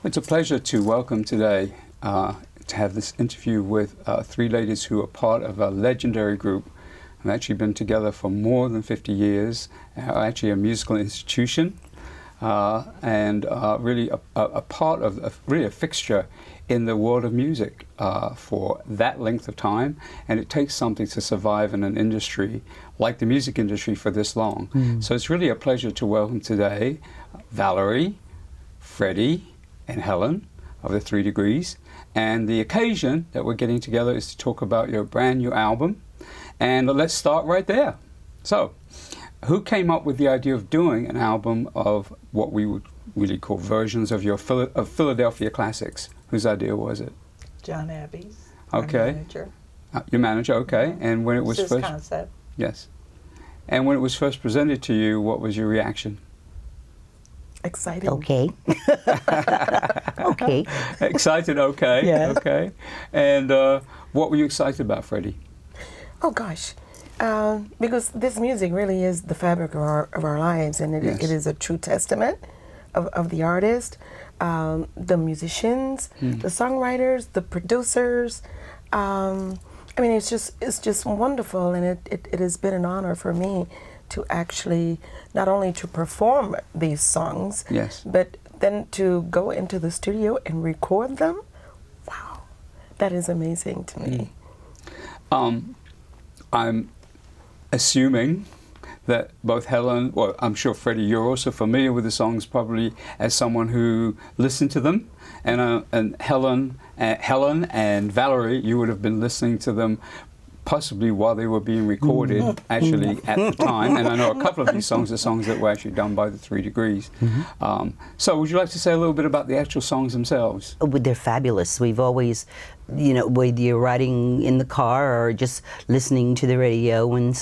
It's a pleasure to welcome today to have this interview with three ladies who are part of a legendary group. Have actually been together for more than 50 years, actually a musical institution, and really a part of, really a fixture in the world of music for that length of time. And it takes something to survive in an industry like the music industry for this long. So it's really a pleasure to welcome today Valerie, Freddie, and Helen of the 3 Degrees. And the occasion that we're getting together is to talk about your brand new album. And let's start right there. So, who came up with the idea of doing an album of what we would really call versions of your Philadelphia classics? Whose idea was it? John Abbey's. Okay. My manager. Your manager, okay. And when it was His first concept. Yes. And when it was first presented to you, what was your reaction? Excited. Okay. Okay. Excited, okay. Yes. Okay. And what were you excited about, Freddie? Oh gosh, because this music really is the fabric of our lives, and it, Yes. it is a true testament of the artist, the musicians, the songwriters, the producers. I mean, it's just wonderful, and it has been an honor for me to actually not only to perform these songs, Yes. but then to go into the studio and record them. Wow, that is amazing to me. I'm assuming that both Helen, well, I'm sure Freddie, you're also familiar with the songs probably as someone who listened to them, and Helen and Valerie, you would have been listening to them possibly while they were being recorded actually at the time. And I know a couple of these songs are songs that were actually done by the 3 Degrees. So would you like to say a little bit about the actual songs themselves? Oh, they're fabulous. We've always, whether you're riding in the car or just listening to the radio, when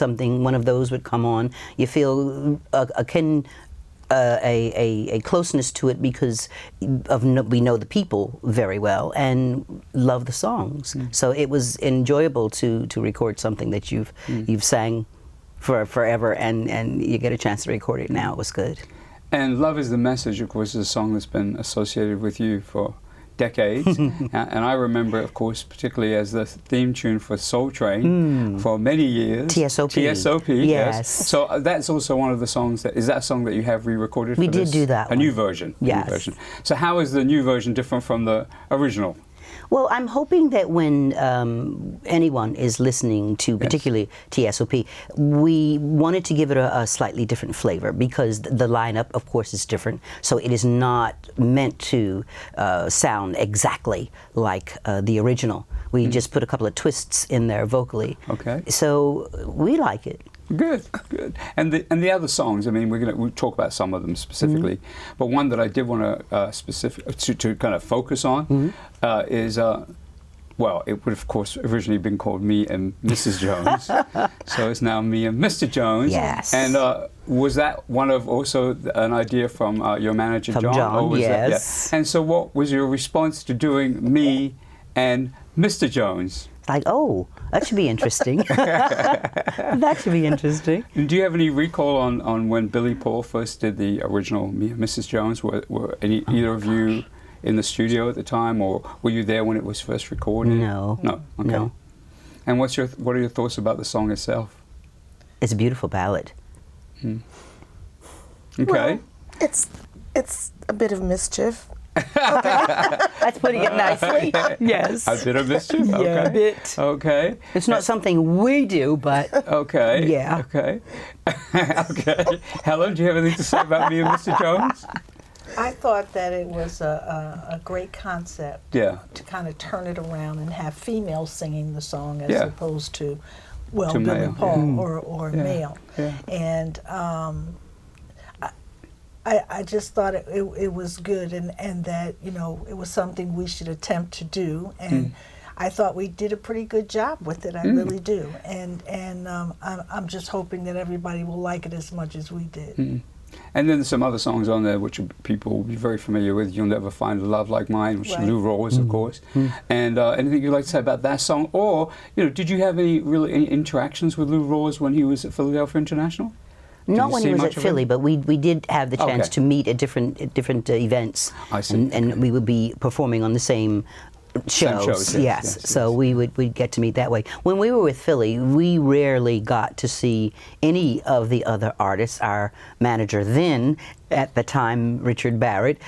one of those would come on, you feel a closeness to it because we know the people very well and love the songs. So it was enjoyable to record something that you've sang for forever, and you get a chance to record it now. It was good. And Love Is the Message, of course, is a song that's been associated with you for decades. And I remember, of course, particularly as the theme tune for Soul Train for many years. T.S.O.P. T.S.O.P. Yes. So that's also one of the songs is that a song that you have re-recorded for We this? did do that A new version. Yes. New version. So how is the new version different from the original? Well, I'm hoping that when anyone is listening to particularly T.S.O.P., we wanted to give it a slightly different flavor because the lineup, of course, is different. So it is not meant to sound exactly like the original. We just put a couple of twists in there vocally. Okay. So we like it. Good, good. And the other songs, I mean, we'll talk about some of them specifically, but one that I did want to kind of focus on is, well, it would have, of course, originally been called Me and Mrs. Jones, so it's now Me and Mr. Jones. Yes. And was that one of also an idea from your manager, From John? John, Or was that- yes. And so what was your response to doing Me and Mr. Jones? Like, oh, that should be interesting. That should be interesting. And do you have any recall on when Billy Paul first did the original Me and Mrs. Jones? Were either of you in the studio at the time, or were you there when it was first recorded? No. No. Okay. No. And what are your thoughts about the song itself? It's a beautiful ballad. Okay. Well, it's a bit of mischief. That's putting it nicely. Yes. A bit of mischief? Okay. Yeah, a bit. Okay. It's not something we do, but Okay. Yeah. Okay. Okay. Helen, do you have anything to say about Me and Mr. Jones? I thought that it was a great concept Yeah. to kind of turn it around and have females singing the song as Yeah. opposed to, well, To Billy male, Paul or Yeah. male. Yeah. And I just thought it was good and that, it was something we should attempt to do. And I thought we did a pretty good job with it. I really do. And I'm just hoping that everybody will like it as much as we did. And then there's some other songs on there which people will be very familiar with. You'll Never Find a Love Like Mine, which is Right. Lou Rawls, of course. And anything you'd like to say about that song? Or, did you have any interactions with Lou Rawls when he was at Philadelphia International? Not you when see he was much at of Philly, him? but we did have the chance Okay. to meet at different events. I see. And we would be performing on the same shows. shows, yes, So yes. we'd get to meet that way. When we were with Philly, we rarely got to see any of the other artists. Our manager then, at the time, Richard Barrett,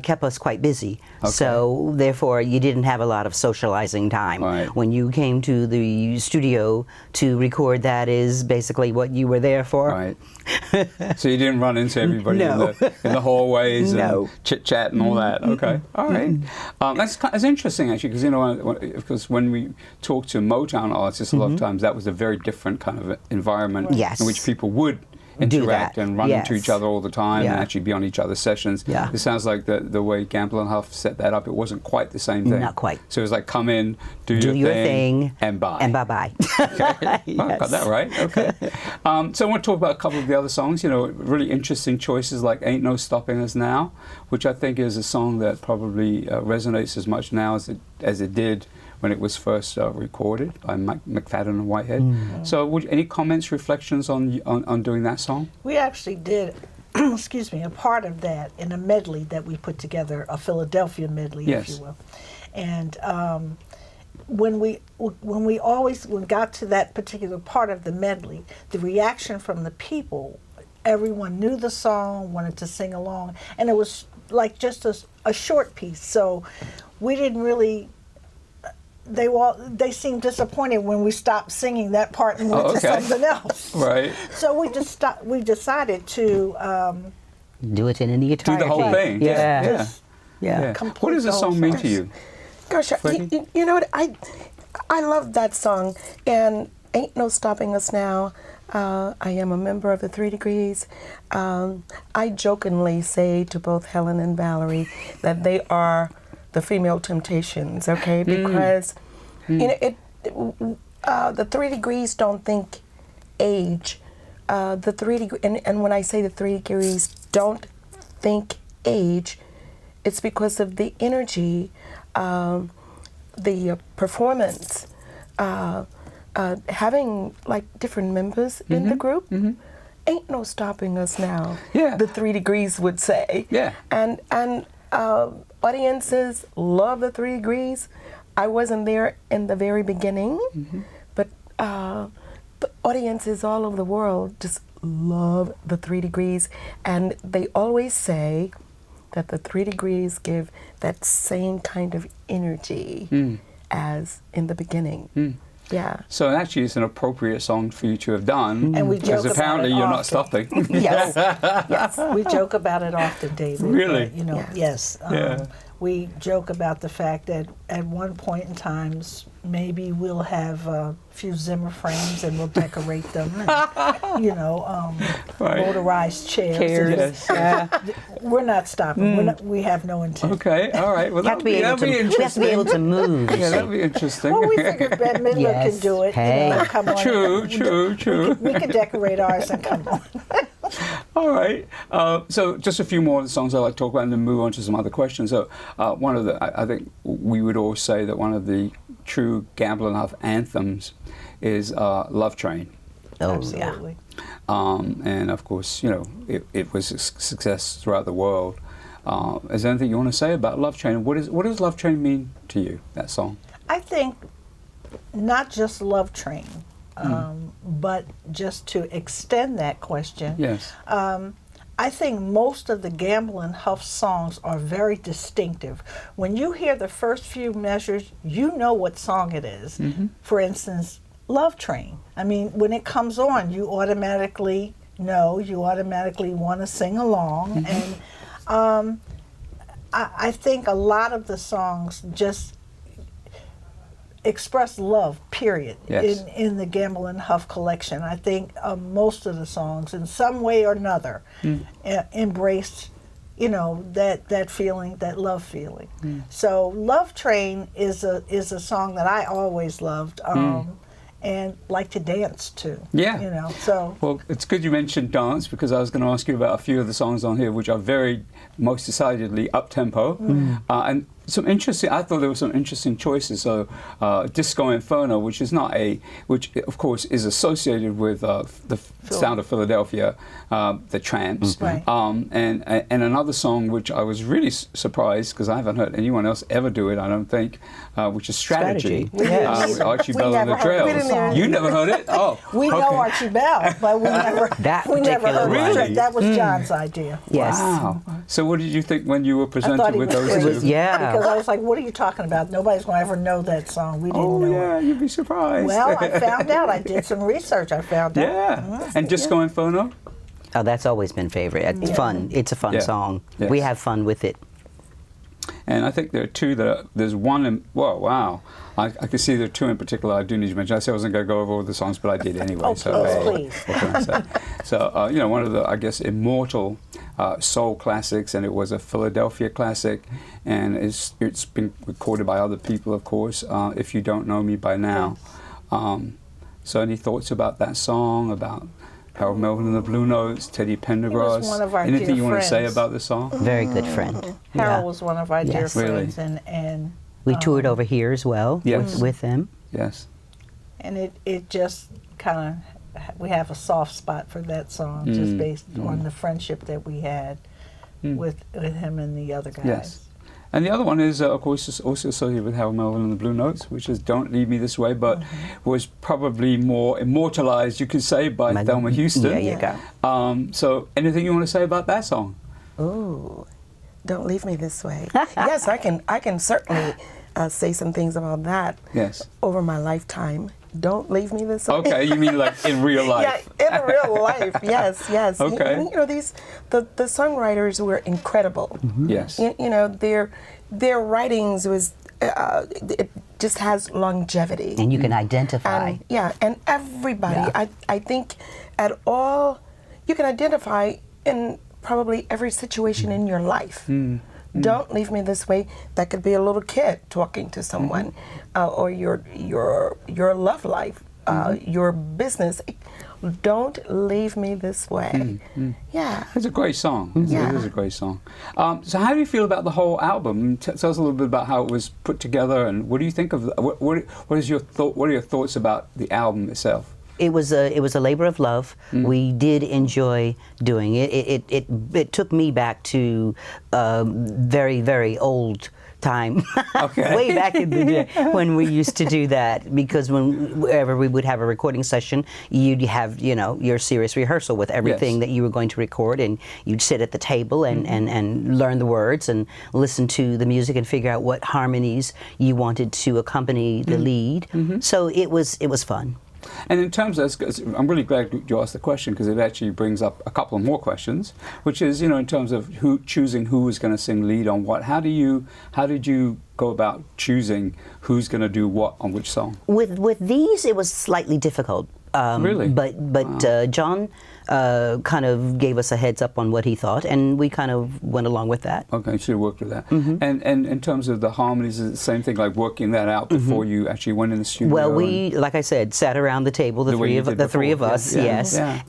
kept us quite busy. Okay. So therefore, you didn't have a lot of socializing time. Right. When you came to the studio to record, that is basically what you were there for. Right. So you didn't run into everybody No. in the hallways No. and chit chat and all that. Okay. All right. That's interesting actually, because because when we talk to Motown artists, a lot of times that was a very different kind of environment Yes. in which people would Do interact that. and run into Yes. each other all the time Yeah. and actually be on each other's sessions. Yeah. It sounds like the way Gamble and Huff set that up, it wasn't quite the same thing. Not quite. So it was like come in, do your your thing, and bye. And bye-bye. Okay. Yes. Oh, got that right. Okay. So I want to talk about a couple of the other songs. Really interesting choices like "Ain't No Stopping Us Now," which I think is a song that probably resonates as much now as it did when it was first recorded by McFadden and Whitehead. So, any comments, reflections on doing that song? We actually did, excuse me, a part of that in a medley that we put together, a Philadelphia medley, Yes. if you will. And when we got to that particular part of the medley, the reaction from the people, everyone knew the song, wanted to sing along, and it was like just a short piece. So we didn't really. They seemed disappointed when we stopped singing that part and went to something else. Right. So we decided to Do it in the entirety. Do the whole thing. Yeah. Yeah. Yeah. complete What does the the song whole mean song. to you? Gosh, you know what? I love that song, and Ain't No Stopping Us Now. I am a member of the 3 Degrees. I jokingly say to both Helen and Valerie that they are the female Temptations, okay? Because the 3 Degrees don't think age. The 3 degrees, and when I say the 3 Degrees don't think age, it's because of the energy, the performance, having like different members in the group. Ain't no stopping us now. Yeah. The 3 Degrees would say. Yeah. And audiences love the 3 Degrees. I wasn't there in the very beginning, but audiences all over the world just love the 3 Degrees, and they always say that the 3 Degrees give that same kind of energy as in the beginning. Yeah. So actually, it's an appropriate song for you to have done, And we because joke about apparently it you're not often. stopping. Yes. Yes. We joke about it often, David. Really? But, yes. Yeah. We joke about the fact that at one point in time, maybe we'll have a few Zimmer frames and we'll decorate them. And, Right. motorized chairs. Chairs. Yes. We're not stopping. We have no intent. Okay. All right. Well, We have that'll be we have to be interesting. able to move. Yeah, that'll be interesting. Well, we figured Bette Midler Yes. can do it. Hey. Come on. True. We can decorate ours and come on. All right. So just a few more of the songs I'd like to talk about and then move on to some other questions. So I think we would all say that one of the true Gamble and Huff anthems is Love Train. Oh, Absolutely. And of course, it was a success throughout the world. Is there anything you want to say about Love Train? What does Love Train mean to you, that song? I think not just Love Train, but just to extend that question. Yes. I think most of the Gamble and Huff songs are very distinctive. When you hear the first few measures, you know what song it is. For instance, Love Train. I mean, when it comes on, you automatically know, you automatically want to sing along. And I think a lot of the songs just express love, period, Yes. in the Gamble and Huff collection. I think most of the songs, in some way or another, embraced, that feeling, that love feeling. So, Love Train is a song that I always loved. And like to dance to. Yeah. So. Well, it's good you mentioned dance, because I was going to ask you about a few of the songs on here which are very, most decidedly up-tempo. And some interesting. I thought there were some interesting choices. So, Disco Inferno, which is not which of course is associated with the sound of Philadelphia, the Trammps, Right. and another song which I was really surprised because I haven't heard anyone else ever do it. I don't think, which is Strategy. With Archie Bell The Drells. You never heard it? Oh, we know Archie Bell, but we never heard it. That was John's idea. Yes. Wow. So, what did you think when you were presented with those two? Yeah. Because I was like, what are you talking about? Nobody's going to ever know that song. We didn't know it. You'd be surprised. Well, I found out. I did some research. I found out. Yeah. And Disco Inferno? Oh, that's always been favorite. It's fun. It's a fun song. Yes. We have fun with it. And I think there are two there's one in, wow. I can see there are two in particular I do need to mention. I said I wasn't going to go over all the songs, but I did anyway. Oh, so, please. What can I say? So, one of the, I guess, immortal soul classics, and it was a Philadelphia classic, and it's been recorded by other people, of course, If You Don't Know Me By Now. So any thoughts about that song, about Harold Melvin and the Blue Notes, Teddy Pendergrass? He was one of our Anything dear you want to say friends. about the song? Very good friend. Harold was one of our dear Yes. friends, Really? and We toured over here as well Yes. with them. Yes. and it just kind of, we have a soft spot for that song, just based on the friendship that we had with him and the other guys. Yes. And the other one is, of course, is also associated with Harold Melvin and the Blue Notes, which is Don't Leave Me This Way, but was probably more immortalized, you could say, by Thelma Houston. There you go. So anything you want to say about that song? Ooh, Don't Leave Me This Way. Yes, I can certainly say some things about that. Yes. Over my lifetime. Don't leave me this way. Okay, you mean like in real life? Yeah, in real life. Yes. Okay. The songwriters were incredible. Yes. Their writings was it just has longevity. And you can identify. And everybody. Yeah. I think you can identify in probably every situation in your life. Don't leave me this way. That could be a little kid talking to someone, or your love life, your business. Don't leave me this way. Yeah, It's a great song. It is a great song. So how do you feel about the whole album? Tell us a little bit about how it was put together, and what do you think of what is your thought? What are your thoughts about the album itself? It was a labor of love. We did enjoy doing it. It took me back to very, very old time, way back in the day when we used to do that. Because whenever we would have a recording session, you'd have your serious rehearsal with everything that you were going to record, and you'd sit at the table and learn the words and listen to the music and figure out what harmonies you wanted to accompany the lead. So it was fun. And in terms of, I'm really glad you asked the question, because it actually brings up a couple of more questions, which is, in terms of choosing who was going to sing lead on what. How did you go about choosing who's going to do what on which song? With these, it was slightly difficult. Really? But John kind of gave us a heads up on what he thought, and we kind of went along with that. Okay, so you worked with that. And in terms of the harmonies, is it the same thing, like working that out before you actually went in the studio? Well, we, like I said, sat around the table, the three of us,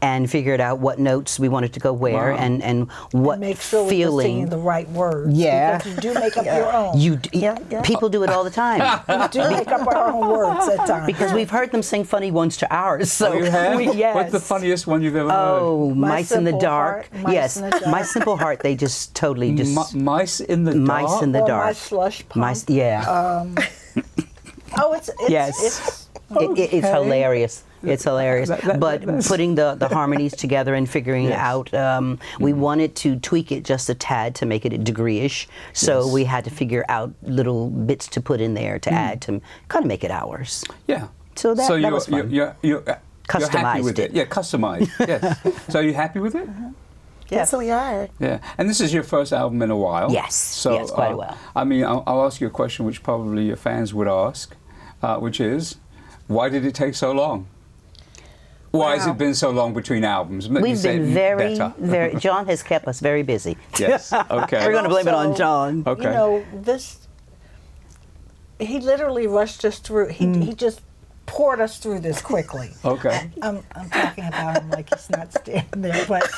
and figured out what notes we wanted to go where, and what and make sure feeling. we were singing the right words. Yeah. Because you do make up your own. People do it all the time. We do make up our own words at times. Because we've heard them sing funny ones to ours. So you have? yes. What's the funniest one you've ever heard? Oh, Mice in the Dark. Heart, Mice in the Dark. My Simple Heart. They just totally just Mice in the Dark. Mice in the or Dark. My Slush Pump. Mice, yeah. It's hilarious. It's hilarious. But putting the harmonies together and figuring out, we wanted to tweak it just a tad to make it a degree-ish. So we had to figure out little bits to put in there to add to kind of make it ours. Yeah. So that was fun. You're happy with it. Yeah, customized. Yes. So are you happy with it? Yes, we are. Yeah. And this is your first album in a while. Yes. So, yes, quite a while. I mean, I'll ask you a question which probably your fans would ask, which is, why did it take so long? Why has it been so long between albums? We've been very, John has kept us very busy. Yes, okay. We're going to blame it on John. Okay. He literally rushed us through. He just poured us through this quickly. Okay. I'm talking about him like he's not standing there, but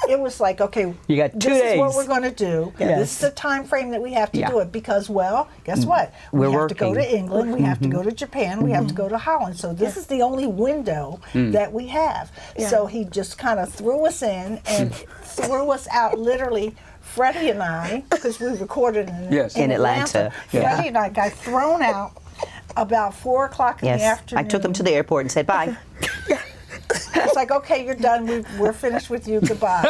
it was like, okay, You got 2 this days. is what we're going to do. Yes. This is the time frame that we have to Yeah. do it because, well, guess what? We're we have to go working. to England, we have to go to Japan, we have to go to Holland. So this is the only window that we have. Yeah. So he just kind of threw us in and threw us out literally. Freddie and I, because we recorded In Atlanta. Yeah. Freddie and I got thrown out about 4 o'clock in the Yes, afternoon. I took them to the airport and said bye. It's like, okay, you're done. We're finished with you. Goodbye.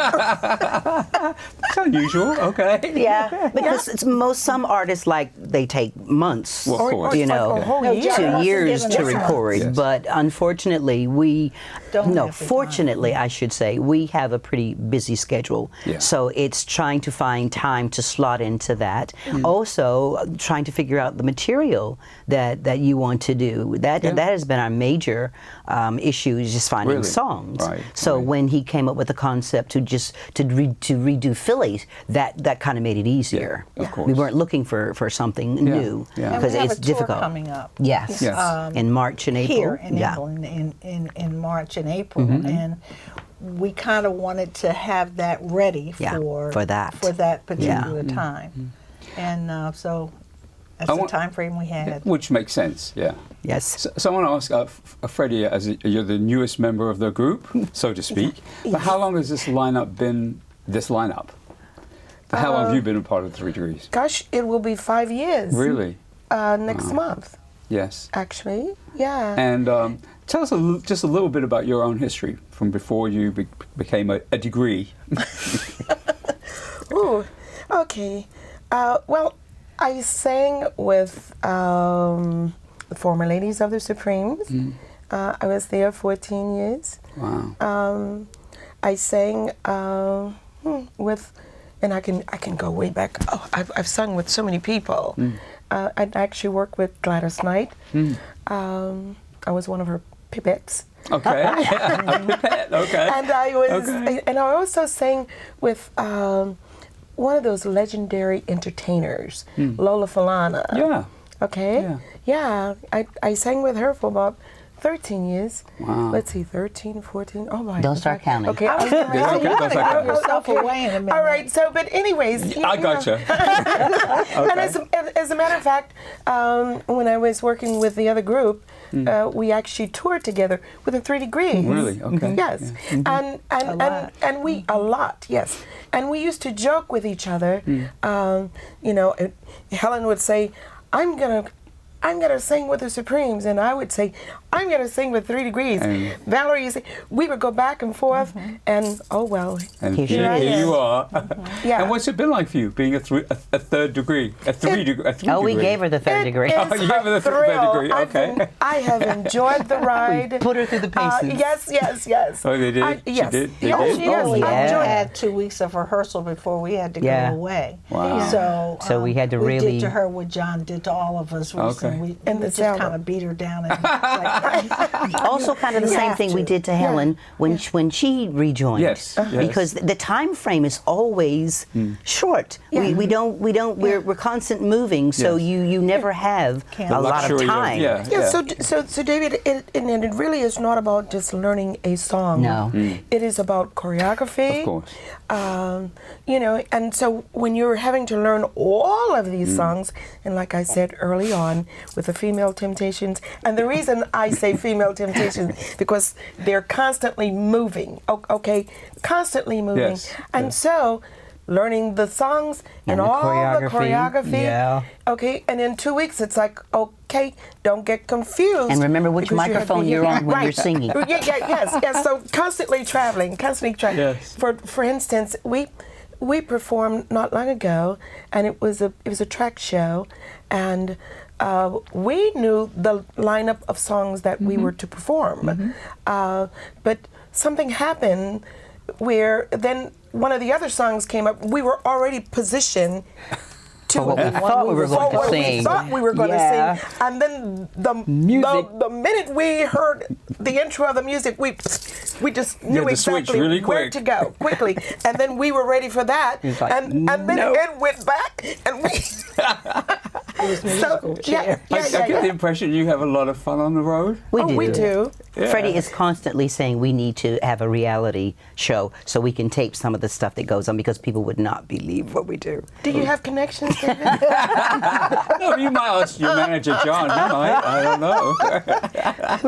It's unusual. Okay. Yeah, because some artists they take months, Well, of course. you know, a whole No, year. John to wasn't years giving to us record. months. Yes. But unfortunately, we Don't no. have the Fortunately, I should say, we have a pretty busy schedule. Yeah. So it's trying to find time to slot into that. Also, trying to figure out the material that you want to do. That has been our major issue, is just finding Really? songs. Right, So right. when he came up with the concept to redo Philly, that kind of made it easier. Yeah, of course. We weren't looking for something new yeah. And because we have it's a tour difficult. coming up. Yes. Yes. In March and April. Here in England in March and April, and we kind of wanted to have that ready Yeah, for that. particular time, and so that's I the want- time frame we had. Which makes sense. Yeah. Yes. So I want to ask Freddie, you're the newest member of the group, so to speak. But how long has this lineup been? This lineup. How long have you been a part of 3 Degrees? Gosh, it will be 5 years. Really? Next month, Yes. actually. Yeah. And tell us just a little bit about your own history from before you became a degree. Ooh, okay. Well, I sang with the former Ladies of the Supremes. I was there 14 years. Wow. I sang with, and I can go way back. Oh, I've sung with so many people. I actually worked with Gladys Knight. I was one of her pipettes. Okay. A pipette. Okay. And I was, Okay. and I also sang with one of those legendary entertainers, Lola Falana. Yeah. Okay. Yeah. I sang with her for about 13 years. Wow. Let's see, 13, 14. Oh my. Don't start counting. Okay. I was going to say, Okay, you that's got to okay. give yourself away in a minute. All right. So, but anyways, I gotcha. And as a matter of fact, when I was working with the other group, we actually toured together with the 3 Degrees. Really? Okay. Yes. Yeah. And we a lot, yes. And we used to joke with each other. You know, Helen would say, I'm gonna sing with the Supremes, and I would say, I'm gonna sing with 3 Degrees. And- Valerie would say, we would go back and forth, and oh well. And Here she here is. you are. Yeah. And what's it been like for you, being a 3rd degree? A 3 degree? Oh, we gave her the 3rd degree. Oh, you gave her the third degree, okay. I have enjoyed the ride. Put her through the paces. Yes. Oh, they did? She Yes. did? They Oh, did? yes. We I yeah. enjoyed it. had 2 weeks of rehearsal before we had to Yeah. go away. Wow. So we had to we really- did to her what John did to all of us. Okay. We In the just cellar. kind of beat her down. And like, Also, kind of the You same have thing we to. did to Helen when she rejoined. Yes, yes. Because the time frame is always short. Yeah. We're constant moving, so Yes. you never have Can't- a lot of Luxury time. Yeah, so David, it really is not about just learning a song. No. It is about choreography. Of course. You know, and so when you're having to learn all of these songs, and like I said early on with the Female Temptations, and the reason I say Female Temptations because they're constantly moving, okay? Constantly moving. Yes, And yes. so learning the songs and And the all the choreography. choreography. Yeah. Okay, and in 2 weeks it's like, okay, don't get confused. And remember which because you have to microphone be- you're on when Right. you're singing. Yes. So constantly traveling. Yes. For instance, we performed not long ago, and it was a track show, and we knew the lineup of songs that we were to perform, but something happened where then one of the other songs came up. We were already positioned to what we thought we were going to what we sing. thought we were going Yeah. to sing, and then Music. the minute we heard the intro of the music, we just knew had to switch exactly really where quick. to go quickly, and then we were ready for that, It's like, and then no. it went back, and we. it was musical musical chair. I get the impression you have a lot of fun on the road. We do. We do. Yeah. Freddie is constantly saying we need to have a reality show so we can tape some of the stuff that goes on because people would not believe what we do. Do you have connections, David? No, you might ask your manager, John. You might. I don't know.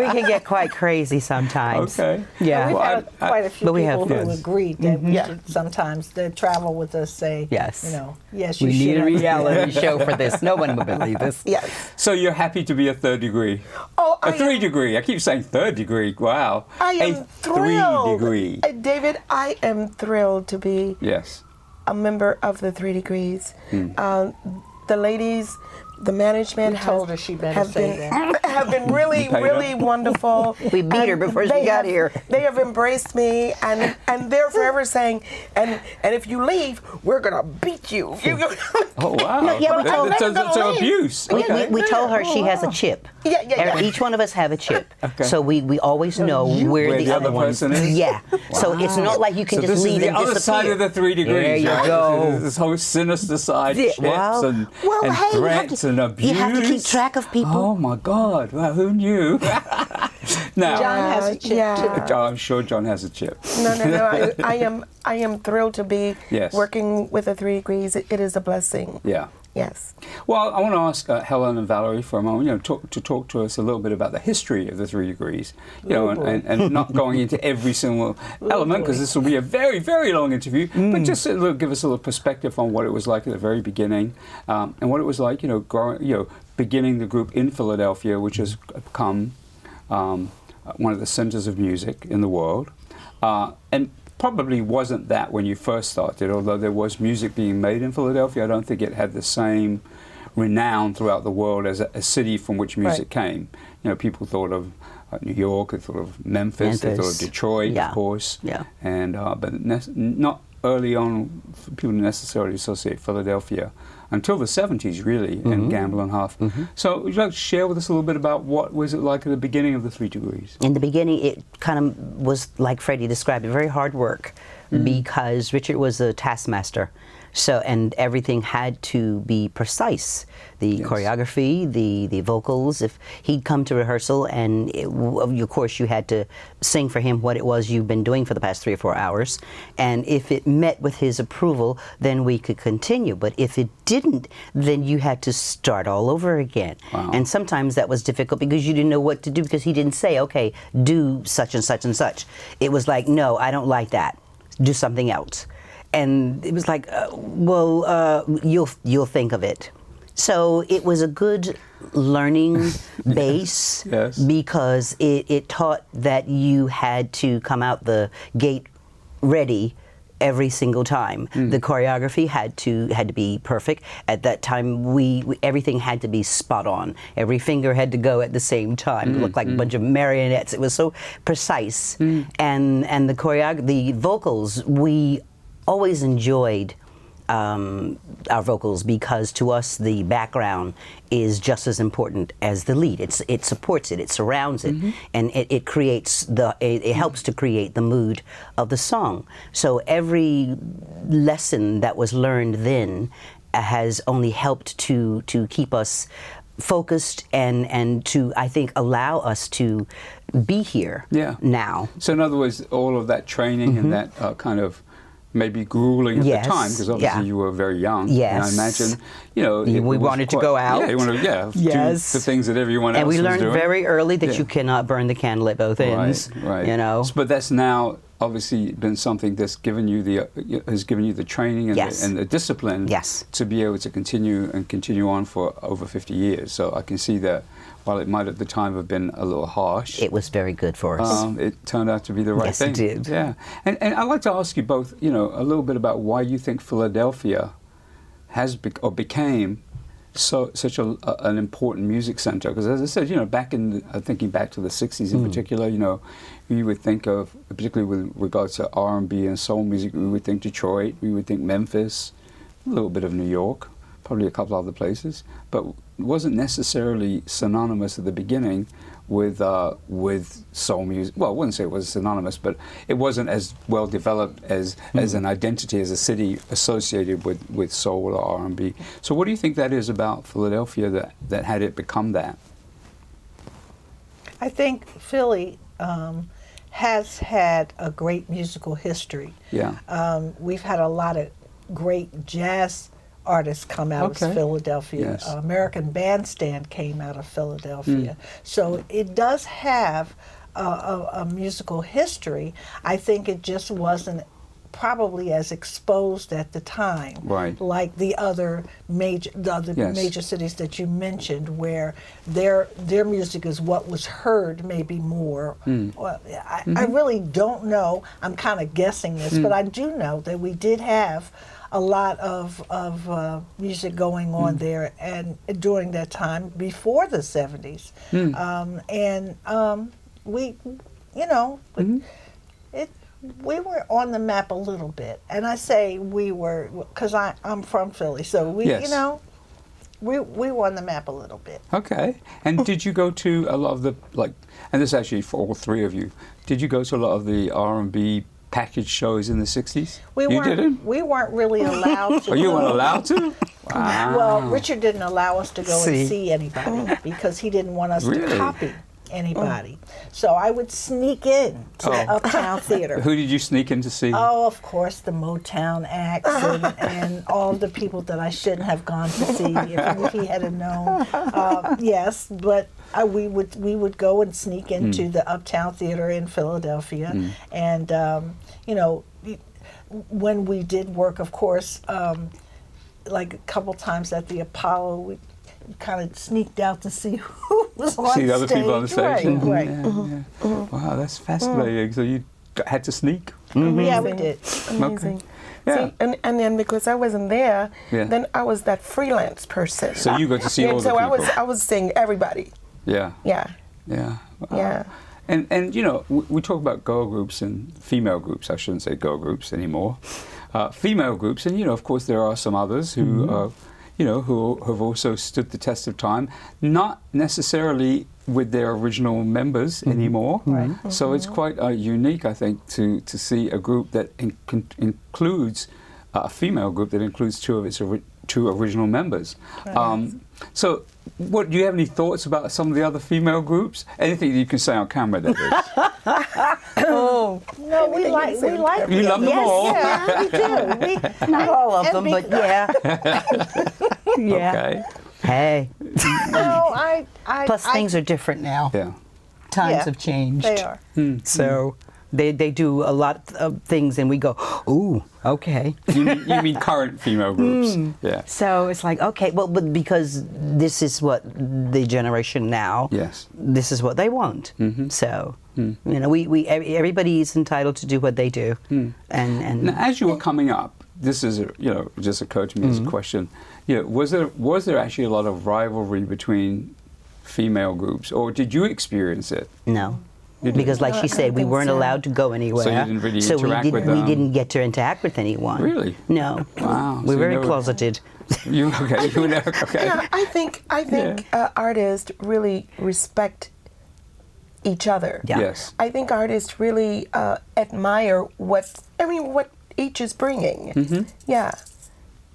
We can get quite crazy sometimes. Okay. Yeah. We've Well, had quite a few but we people have- who yes. agreed that we Yeah. should sometimes they travel with us say, Yes. you know, yes, you We should. need a have- reality show for this. No one would believe this. Yes. So you're happy to be a third degree? Oh, A 3 degree. I keep saying third degree. Wow. I am a thrilled. 3 degree. David, I am thrilled to be Yes. a member of the 3 degrees. Hmm. The ladies, the management We told her she better have say been, have been really, paid her? really wonderful. We beat her And before she they got have- here. They have embraced me, and they're forever saying, and if you leave, we're gonna beat you. Oh, wow. yeah, we told- That's abuse. Okay. We told her she has a chip. Yeah. Each one of us have a chip. Okay. So we always know where the other one person is? Yeah. So it's not like you can So just this leave is the and other disappear. side of the 3 degrees. There you right? go. This whole sinister side, Yeah, chips well, and hey, you have threats to- and abuse. you have to keep track of people. Oh my God! Well, who knew? Now, John has a chip Yeah. too. I'm sure John has a chip. No. I am thrilled to be Yes. working with the 3 degrees. It is a blessing. Yeah. Yes. Well, I want to ask Helen and Valerie for a moment, talk to us a little bit about the history of the 3 degrees, and not going into every single element, because this will be a very, very long interview, but just give us a little perspective on what it was like at the very beginning, and what it was like, beginning the group in Philadelphia, which has become one of the centers of music in the world, and probably wasn't that when you first started, although there was music being made in Philadelphia. I don't think it had the same renown throughout the world as a city from which music came. People thought of New York, they thought of Memphis, they thought of Detroit, Yeah. of course, Yeah. and but not early on people didn't necessarily associate Philadelphia until the 70s, really, in Gamble and Huff. So would you like to share with us a little bit about what was it like at the beginning of the 3 degrees? In the beginning, it kind of was like Freddie described it, very hard work, because Richard was a taskmaster. So, and everything had to be precise. The choreography, the vocals. If he'd come to rehearsal, and of course you had to sing for him what it was you've been doing for the past 3 or 4 hours, and if it met with his approval, then we could continue. But if it didn't, then you had to start all over again. Wow. And sometimes that was difficult because you didn't know what to do, because he didn't say, okay, do such and such and such. It was like, no, I don't like that. Do something else. And it was like, you'll think of it. So it was a good learning base, Yes. because it taught that you had to come out the gate ready every single time. The choreography had to be perfect. At that time, we everything had to be spot on. Every finger had to go at the same time. It looked like a bunch of marionettes. It was so precise. And the vocals, we always enjoyed our vocals, because to us the background is just as important as the lead. It supports it, it surrounds it, and it creates it helps to create the mood of the song. So every lesson that was learned then has only helped to keep us focused and to, I think, allow us to be here now. So in other words, all of that training and that kind of maybe grueling at the time, because obviously you were very young. Yes. And I imagine, we wanted to go out. Yeah, you wanted to do the things that everyone else was doing. And we learned very early that you cannot burn the candle at both ends. Right. But that's now obviously been something that's given you the training and, and the discipline to be able to continue on for over 50 years. So I can see that while it might at the time have been a little harsh, it was very good for us. It turned out to be the right thing. Yes, it did. Yeah. And I'd like to ask you both, a little bit about why you think Philadelphia became such an important music center. Because as I said, thinking back to the 60s in particular, we would think of, particularly with regards to R&B and soul music, we would think Detroit, we would think Memphis, a little bit of New York, probably a couple other places, but wasn't necessarily synonymous at the beginning with soul music. Well, I wouldn't say it was synonymous, but it wasn't as well developed as an identity, as a city associated with soul or R&B. So what do you think that is about Philadelphia that had it become that? I think Philly has had a great musical history. Yeah. We've had a lot of great jazz artists come out of Philadelphia. Yes. American Bandstand came out of Philadelphia. So it does have a musical history. I think it just wasn't probably as exposed at the time, right, like the other major major cities that you mentioned, where their music is what was heard maybe more. Well, I really don't know. I'm kind of guessing this, but I do know that we did have a lot of music going on there, and during that time before the 70s, we, you know, we were on the map a little bit, and I say we were because I'm from Philly, so we, you know, we were on the map a little bit. Okay. And did you go to a lot of the, like, and this is actually for all three of you, did you go to a lot of the R&B package shows in the 60s? You didn't? We weren't really allowed to. Oh, you weren't allowed to? Wow. Well, Richard didn't allow us to go and see anybody because he didn't want us to copy anybody. So I would sneak in to the Uptown Theater. Who did you sneak in to see? Oh, of course, the Motown acts and all the people that I shouldn't have gone to see if he had known. Yes, but we would go and sneak into the Uptown Theater in Philadelphia, and you know, when we did work, of course, like a couple times at the Apollo, we kind of sneaked out to see who was on stage. See the other people on the stage. Right. Wow, that's fascinating. So you had to sneak? Yeah, we did. Amazing. Okay. Yeah. See, and then because I wasn't there, then I was that freelance person. So you got to see all the people. So I was seeing everybody. Yeah. Yeah. Yeah. Wow. Yeah. And you know, we talk about girl groups and female groups. I shouldn't say girl groups anymore. Female groups, and you know, of course, there are some others who, you know, who have also stood the test of time. Not necessarily with their original members anymore. Right. So it's quite unique, I think, to see a group that includes a female group that includes two of its two original members. Right. So, what do you have any thoughts about some of the other female groups? Anything you can say on camera, that is. No, we like You love them all. Yeah, we do. Not all of them, but yeah. Yeah. Okay. Hey. No, Plus, things are different now. Yeah. Times have changed. They are. So they do a lot of things, and we go, ooh, okay. You mean current female groups? Yeah. So it's like, okay, well, but because this is what the generation now, Yes. this is what they want. So, you know, everybody's entitled to do what they do. And Now, as you were coming up, this is, you know, just occurred to me as a question. You know, was there actually a lot of rivalry between female groups, or did you experience it? no. Because, like she said, we weren't allowed to go anywhere. So you didn't really so interact with we them? didn't get to interact with anyone. Really? No. Wow. We're So very you never- closeted. You okay? You never, okay. Yeah, I think artists really respect each other. Yeah. Yes. I think artists really admire what each is bringing. Yeah.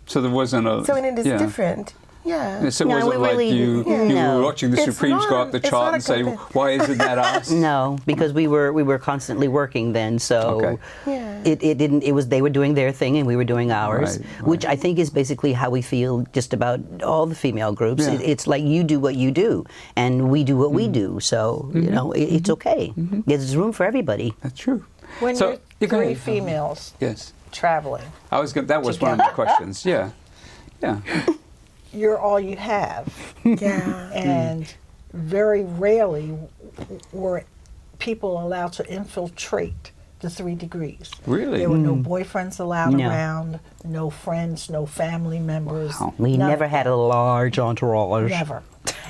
So there wasn't a. So and it is different. Yeah. So it No, wasn't we like really- you no. were watching the It's Supremes go not- up the it's chart not and say, a "Why isn't that us?" No, because we were constantly working then, so Okay. Yeah. it was they were doing their thing and we were doing ours, Right, which I think is basically how we feel just about all the female groups. Yeah. It's like you do what you do and we do what we do, so you know it's okay. There's room for everybody. That's true. When So, you're you go three ahead. females Yes. traveling, That was one of my questions. Yeah. Yeah. you're all you have. Yeah. And very rarely were people allowed to infiltrate the 3 degrees. Really? There were no boyfriends allowed No. around, no friends, no family members. Wow. We none never of had a large entourage. Never.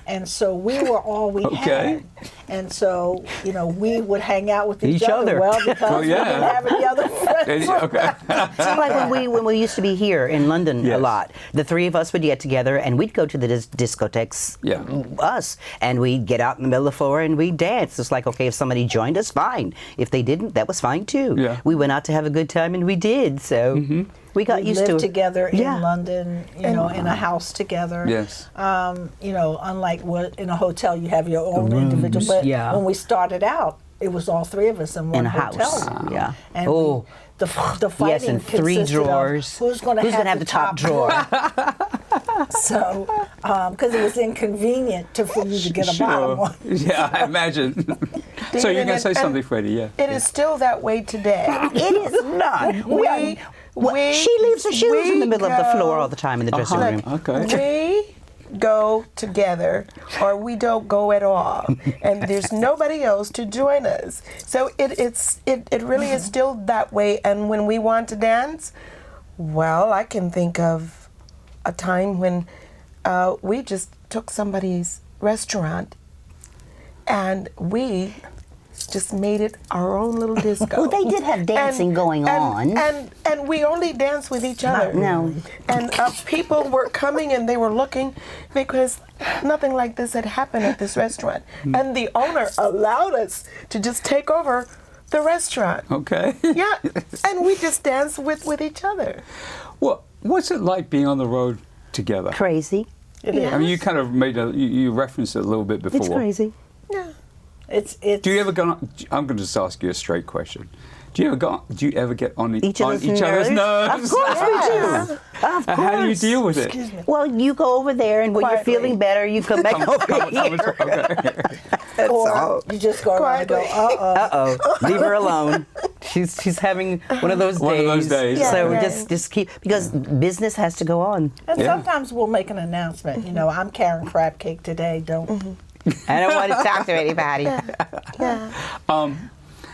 And so we were all we Okay. had. And so, you know, we would hang out with each Each other. other. Well, because we didn't have any other friends. Okay. So like when we used to be here in London a Yes. lot, the three of us would get together and we'd go to the discotheques, Yeah. us, and we'd get out in the middle of the floor and we'd dance. It's like, okay, if somebody joined us, fine. If they didn't, that was fine too. Yeah. We went out to have a good time and we did. So we got We used to lived it. together Yeah. in London, you know, in a house together. Yes. You know, unlike what in a hotel you have your own individual. But yeah. when we started out, it was all three of us in one In a hotel house. room. Yeah. And Oh. the fighting Yes, and three consisted of drawers. who's going to have the top drawer? So, because it was inconvenient for you to get a bottom one. Yeah, I imagine. So you're going to say And- something, Freddie? Yeah. It is still that way today. It is not. She leaves her shoes in the middle of the floor all the time in the dressing room. Okay. We go together or we don't go at all, and there's nobody else to join us. So it really is still that way. And when we want to dance, well, I can think of a time when we just took somebody's restaurant and we just made it our own little disco. Oh, they did have dancing going on. And we only danced with each other. No. And people were coming and they were looking because nothing like this had happened at this restaurant. And the owner allowed us to just take over the restaurant. Okay. Yeah. And we just danced with each other. Well, what's it like being on the road together? Crazy. It is. I mean, you kind of you referenced it a little bit before. It's crazy. Yeah. It's Do you ever go on, I'm going to just ask you a straight question. Do you ever get on Each on other's each other's nerves? Of course we do. Of course. How do you deal with it? Excuse me. Well, you go over there, and when you're Quietly. feeling better, you come back over here. Okay. Or you just go around and go, Uh-oh, leave her alone. She's having one of those days. One of those days. So Yeah, we right. just keep, because business has to go on. And Yeah. sometimes we'll make an announcement. You know, I'm carrying crab cake today. Don't. I don't want to talk to anybody. Yeah.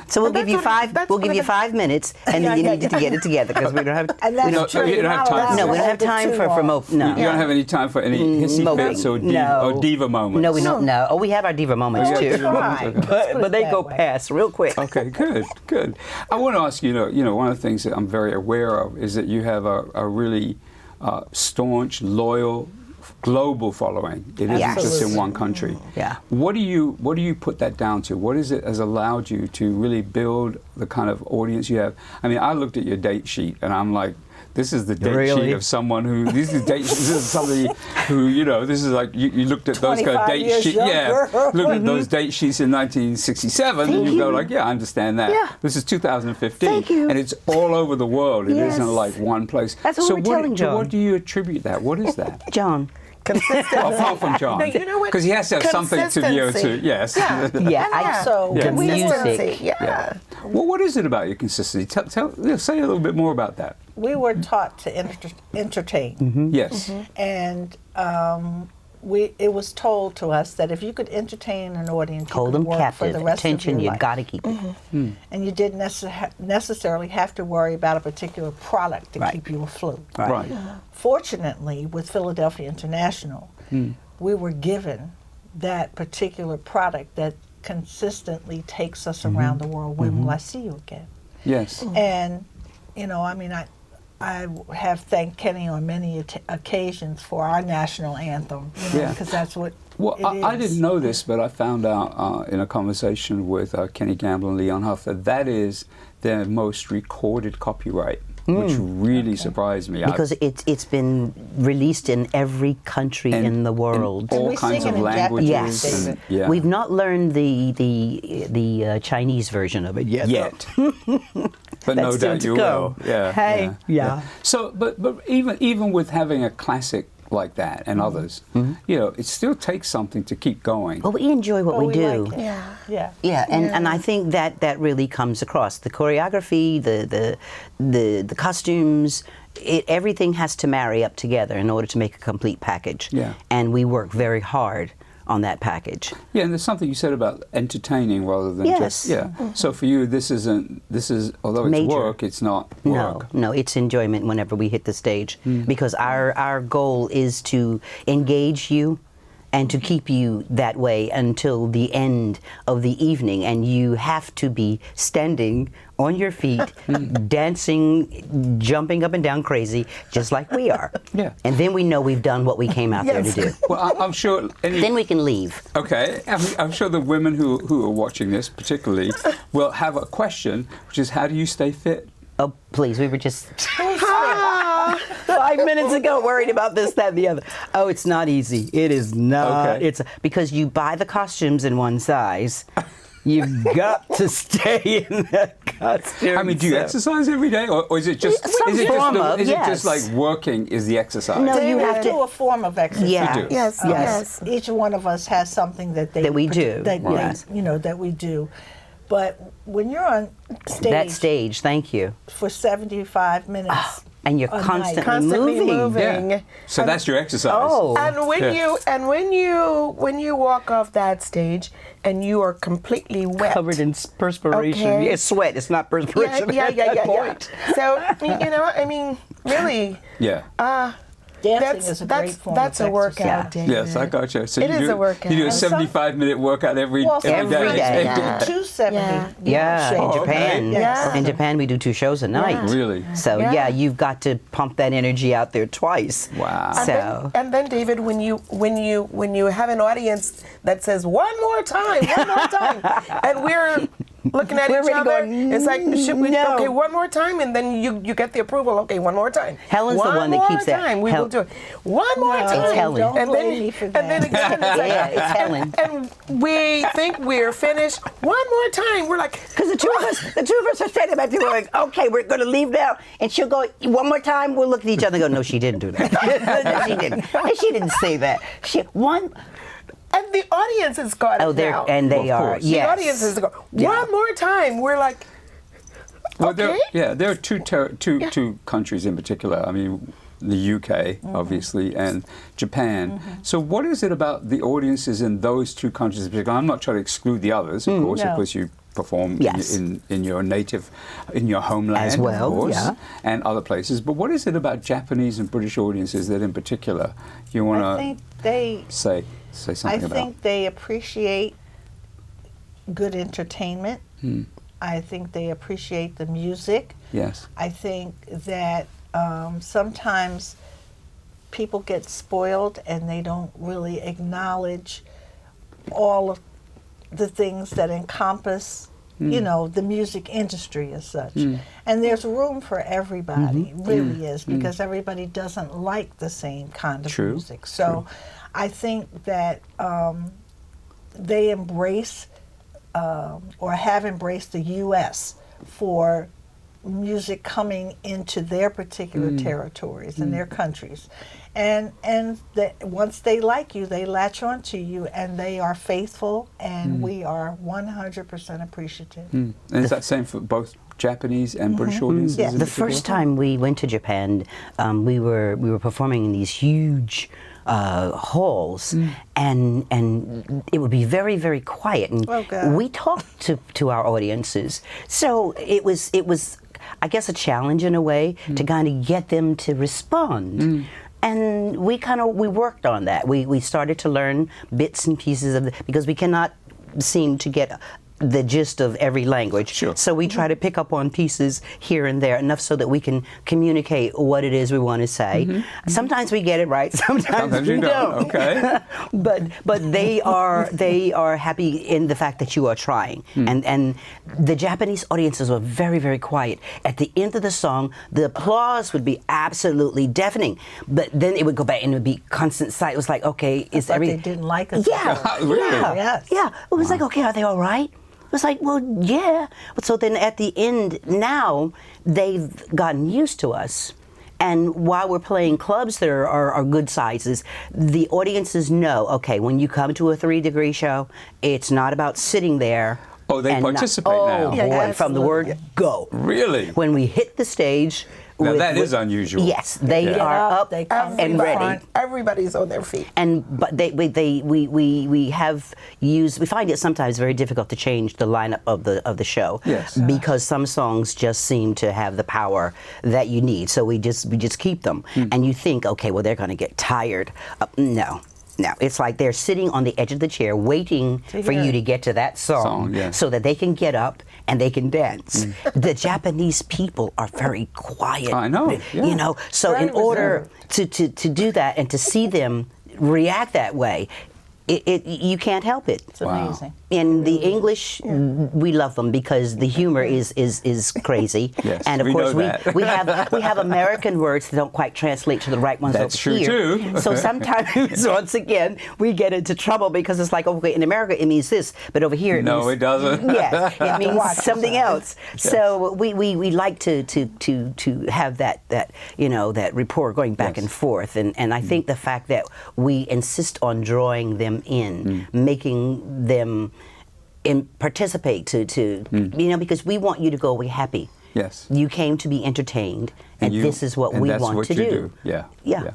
So we'll give you five. that's We'll one give of you the- 5 minutes, and then you need to get it together because we don't have. And that's we don't, true. you don't have time for no, we don't have time for No. You don't have any time for any hissy Moping. fits or No. diva moments? No, we don't. No. Oh, we have our diva moments Oh, yeah, too. diva moments, okay. But they that go way. past real quick. Okay, good. I want to ask you, one of the things that I'm very aware of is that you have a really staunch, loyal, global following. It isn't just in Absolutely. one country. Yeah. What do you put that down to? What is it has allowed you to really build the kind of audience you have? I mean, I looked at your date sheet and I'm like, this is the date Really? sheet of someone who. This is somebody who This is like you looked at those kind of 25 date years sheets. younger. Yeah, looked at those date sheets in 1967, and you go like, yeah, I understand that. Yeah. This is 2015, Thank you. and it's all over the world. It Yes. isn't like one place. That's what so we're telling John. what do you attribute that? What is that? John. Consistency. Apart from John, No, you know what? because he has to have something to be able to. Consistency. Yes. Yeah. So Yeah. we were, Consistency. Yeah. Yeah. Well, what is it about your consistency? Say a little bit more about that. we were taught to entertain. Yes. And it was told to us that if you could entertain an audience, you Hold could them work captive. for the rest Attention, of you your life. got to keep it. And you didn't necessarily have to worry about a particular product to Right. keep you afloat. Right. Fortunately, with Philadelphia International, we were given that particular product that consistently takes us around the world. When will I see you again? Yes. And, I mean, I have thanked Kenny on many occasions for our national anthem, Yeah. because that's what Well, it is. I didn't know this, but I found out in a conversation with Kenny Gamble and Leon Huff that is their most recorded copyright, which really surprised me. Because it's been released in every country And in the world. all we kinds sing of it in languages. Japanese, Yes. And, yeah. We've not learned the Chinese version of it yet. Yet. But no That's still doubt to you go. will. Yeah. Hey, yeah. So, but even with having a classic like that and others, it still takes something to keep going. Well, we enjoy what Well, we do. like it. Yeah. Yeah, and I think that really comes across. The choreography, the costumes, everything has to marry up together in order to make a complete package. Yeah. And we work very hard on that package. Yeah, and there's something you said about entertaining rather than Yes. just So for you, this is although it's Major. work, it's not work. No, it's enjoyment whenever we hit the stage because our goal is to engage you and to keep you that way until the end of the evening, and you have to be standing on your feet, dancing, jumping up and down crazy, just like we are. Yeah. And then we know we've done what we came out there to do. Well, I'm sure. Then we can leave. Okay, I'm sure the women who are watching this particularly will have a question, which is, how do you stay fit? Oh, please, we were just 5 minutes ago worried about this, that, and the other. Oh, it's not easy. It is not. Okay. It's because you buy the costumes in one size. You've got to stay in that costume. I mean, do you exercise every day, or is it just Some form of, is it yes. just like working is the exercise? No, you They have to do a form of exercise. Yeah. You do. Yes, Yes. Each one of us has something that they That we do. That Right. that we do. But when you're on stage, that stage. Thank you. for 75 minutes, And you're a night. constantly moving. Yeah. So that's your exercise. Oh. And when you walk off that stage and you are completely wet, Covered in perspiration. Okay. It's sweat. It's not perspiration. yeah, at that yeah. point. So I mean, really, Yeah. Dancing is a great form that's of a workout, exercise. David. Yes, I got you. So It you is do, a workout. You do a And some- 75-minute workout every Well, day. Every day. Yeah. 270. Yeah, in Oh, okay. Japan. Yeah. In Japan, we do 2 shows a night. Really? So Yeah. yeah, you've got to pump that energy out there twice. Wow. So And then David, when you have an audience that says one more time, and we're looking at We're each ready other, going, it's like, should we? no. Okay, one more time, and then you get the approval. Okay, one more time. Helen's the one that keeps that. One more time, we will do it. One more No, time. It's Helen. Don't And blame then, me for and that. then again, it's like, Yeah, it's Helen. And we think we're finished. One more time. We're like, because the two of us are standing back there going, okay, we're going to leave now. And she'll go, one more time. We'll look at each other and go, no, she didn't do that. No, she didn't. And she didn't say that. and the audience has got it now. And they Well, of are, course. The yes. audience has got Yeah. one more time. We're like, Well, okay. there are two countries in particular. I mean, the UK, obviously, and Japan. So what is it about the audiences in those two countries in particular? I'm not trying to exclude the others, of course. No. Of course, you perform Yes. in your homeland, As well, of course, yeah. and other places. But what is it about Japanese and British audiences that in particular you want I to think they say something I about? think they appreciate good entertainment. I think they appreciate the music. Yes. I think that sometimes people get spoiled and they don't really acknowledge all of the things that encompass, the music industry as such. And there's room for everybody, really is, because everybody doesn't like the same kind of True. music. So I think that they embrace or have embraced the U.S. for music coming into their particular territories and their countries. And that once they like you, they latch on to you, and they are faithful, and we are 100% appreciative. And is that same for both Japanese and British audiences? Yes. in The particular? first time we went to Japan, we were performing in these huge halls, and it would be very, very quiet, and Oh, God. we talked to our audiences. So it was I guess a challenge in a way to kind of get them to respond. And we worked on that. We started to learn bits and pieces of because we cannot seem to get the gist of every language. Sure. So we try to pick up on pieces here and there enough so that we can communicate what it is we want to say. Sometimes we get it right, sometimes we you don't. Okay. but they are happy in the fact that you are trying. And the Japanese audiences were very, very quiet. At the end of the song, the applause would be absolutely deafening. But then it would go back and it would be constant silence. It was like, okay, is But everything... they didn't like us. Yeah, Really? yeah, Yes. yeah. It was like, okay, are they all right? It was like, well, yeah. But so then at the end, now they've gotten used to us. And while we're playing clubs that are good sizes, the audiences know, okay, when you come to a 3 Degree show, it's not about sitting there. Oh, they and participate now. Oh, Yeah, boy, from the word absolutely. go. Really? When we hit the stage. Now that is unusual. Yes, they Yeah. are Get up, up they come and ready. Everybody's on their feet. But we find it sometimes very difficult to change the lineup of the show. Yes. Because some songs just seem to have the power that you need. So we just keep them. And you think, okay, well they're going to get tired. No. No, it's like they're sitting on the edge of the chair waiting for you to get to that song, yes. so that they can get up and they can dance. The Japanese people are very quiet. I know, yeah. You know, so Very in order to do that and to see them react that way, you can't help it. It's amazing. In the English, we love them because the humor is crazy, Yes, and of we course know that. we have American words that don't quite translate to the right ones That's over true, here. too. So sometimes, once again, we get into trouble because it's like, okay, in America it means this, but over here it No, means, it doesn't. Yeah, it means Watch something yourself. else. So we like to have that you know, that rapport going back Yes. and forth, and I think the fact that we insist on drawing them in, making them participate to you know, because we want you to go away happy. Yes. You came to be entertained, and you- this is what and we that's want what to you do. Yeah. Yeah.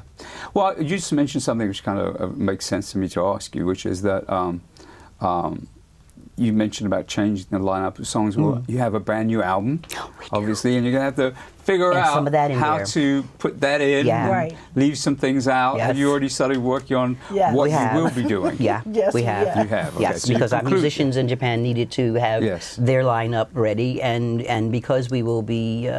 Well, you just mentioned something which kind of makes sense to me to ask you, which is that you mentioned about changing the lineup of songs. Well, you have a brand new album, obviously, and you're going to have to figure And out some of that in how there. to put that in, Yeah. Right. leave some things out. Yes. Have you already started working on Yes. what We you have. will be doing? Yeah, Yes, we we have. have. You have, okay. Yes, So you because our conclude- musicians in Japan needed to have Yes. their lineup ready, and because we will be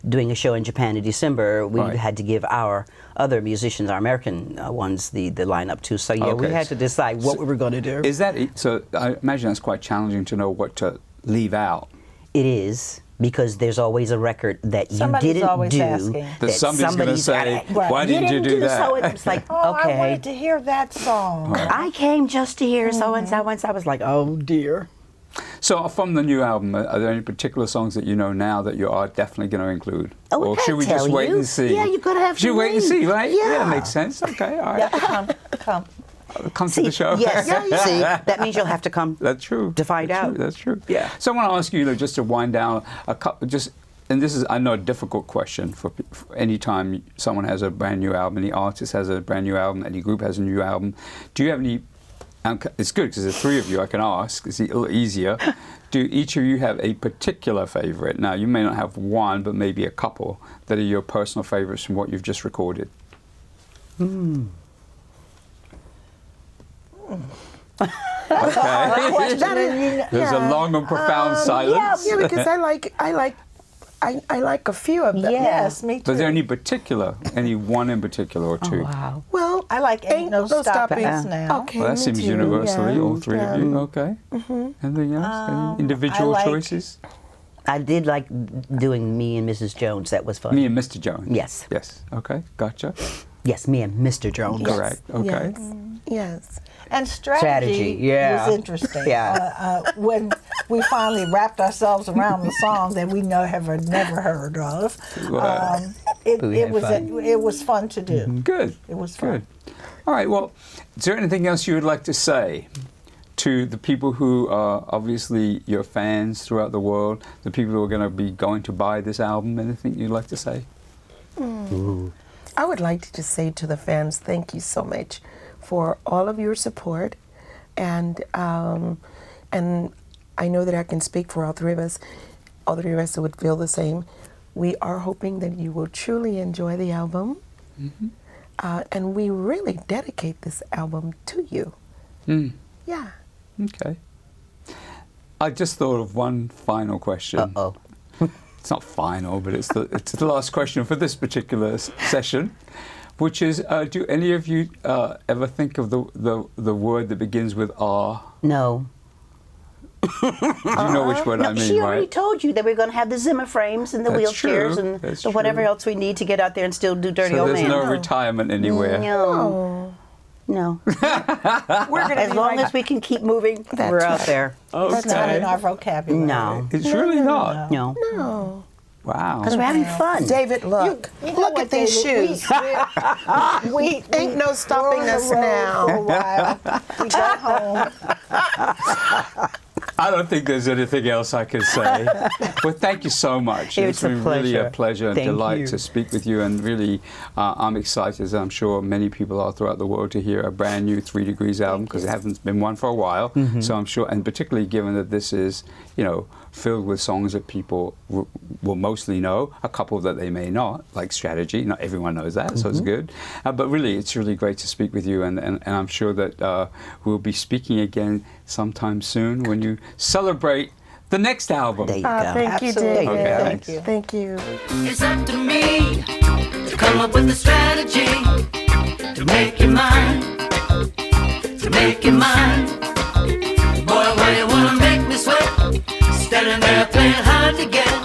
doing a show in Japan in December, we Right. had to give our other musicians, our American ones, the lineup too. So yeah, we Okay. had to decide what we were going to do. Is that so? I imagine that's quite challenging to know what to leave out. It is. Because there's always a record that Somebody's you didn't always do. asking. That somebody's gonna say, gotta- "Why didn't you do that?" So it's like, Oh, okay. I wanted to hear that song. I came just to hear so and so and so. I was like, oh dear. So from the new album, are there any particular songs that you know now that you are definitely going to include? Oh, or I should we can't just tell wait you. and see? Yeah, you gotta have to Should we wait and wait. see, right? Yeah. that makes sense. Okay, all You right. have to come. Come to See, the show. yes, see, that means you'll have to come. That's true. To find That's out. True. That's true. Yeah. So I want to ask you, just to wind down a couple, and this is, I know, a difficult question for any time someone has a brand new album, any artist has a brand new album, any group has a new album. Do you have any? It's good because there's three of you. I can ask. It's a little easier. Do each of you have a particular favorite? Now, you may not have one, but maybe a couple that are your personal favorites from what you've just recorded. Okay. There's a long and profound silence. Yeah, because I like a few of them. Yes, me too. But is there any particular, any one in particular or two? Wow. Well, I like Ain't No Stopping now. Okay, Well, that me seems too, universally, yeah, all three of you. yeah. Okay. Anything else? Any individual I like- choices? I did like doing Me and Mrs. Jones. That was fun. Me and Mr. Jones. Yes. Yes. Okay. Gotcha. Yes, Me and Mr. Jones. Correct. Okay. Yes. And strategy yeah. was interesting. Yeah. When we finally wrapped ourselves around the song that we never heard of, Wow. We had it was fun to do. Good. It was fun. Good. All right. Well, is there anything else you would like to say to the people who are obviously your fans throughout the world, the people who are going to be going to buy this album? Anything you'd like to say? I would like to just say to the fans, thank you so much for all of your support, and I know that I can speak for all three of us. All three of us would feel the same. We are hoping that you will truly enjoy the album, and we really dedicate this album to you. Yeah. Okay. I just thought of one final question. Uh-oh. It's not final, but it's the last question for this particular session, which is: do any of you ever think of the word that begins with R? No. Do you know which word I mean, She already right? told you that we're going to have the Zimmer frames and the That's wheelchairs true. and That's the whatever true. else we need to get out there and still do Dirty So Old there's Man. no retirement anywhere. No. No. We're going to As long as we can keep moving, we're out right. there. That's not in Okay. our vocabulary. No. It's really not. No. No. Wow. Because we're having fun. David, look. You know Look what, at these David? shoes. We Ain't no stopping were on the us road now. For a while. We got home. I don't think there's anything else I can say. Well, thank you so much. It's been really a pleasure and Thank delight you. to speak with you. And really, I'm excited, as I'm sure many people are throughout the world, to hear a brand new 3 Degrees album, because it hasn't been one for a while. So I'm sure, and particularly given that this is, you know, filled with songs that people will mostly know, a couple that they may not, like Strategy. Not everyone knows that, so it's good. But really, it's really great to speak with you, and I'm sure that we'll be speaking again sometime soon when you celebrate the next album. There you go. Thank you, Absolutely. David. Okay, Thank you. Thank you. It's up to me to come up with a strategy to make you mine, to make you mine. Boy, why you wanna make me sweat? Standing there playing hard to get.